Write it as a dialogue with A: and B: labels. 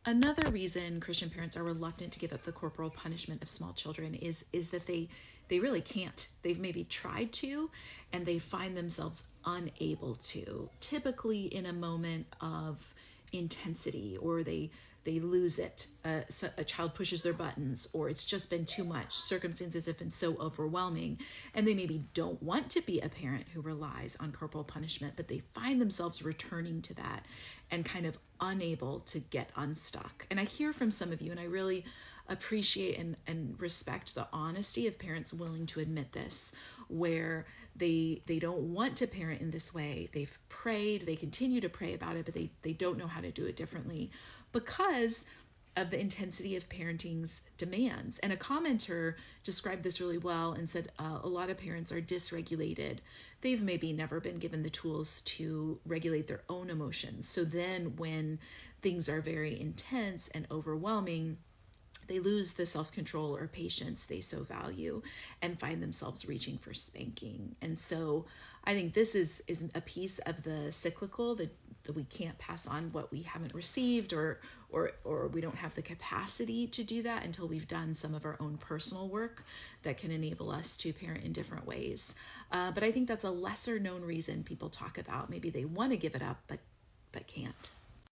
A: Another reason Christian parents are reluctant to give up the corporal punishment of small children is that they really can't. They've maybe tried to, and they find themselves unable to. Typically, in a moment of intensity, or they lose it. So a child pushes their buttons, or it's just been too much. Circumstances have been so overwhelming, and they maybe don't want to be a parent who relies on corporal punishment, but they find themselves returning to that and kind of unable to get unstuck. And I hear from some of you, and I really appreciate and respect the honesty of parents willing to admit this, where they don't want to parent in this way. They've prayed, they continue to pray about it, but they don't know how to do it differently because of the intensity of parenting's demands. And a commenter described this really well and said a lot of parents are dysregulated. They've maybe never been given the tools to regulate their own emotions. So then when things are very intense and overwhelming, they lose the self-control or patience they so value and find themselves reaching for spanking. And so I think this is a piece of the cyclical that we can't pass on what we haven't received, or we don't have the capacity to do that until we've done some of our own personal work that can enable us to parent in different ways. But I think that's a lesser known reason people talk about maybe they want to give it up but can't.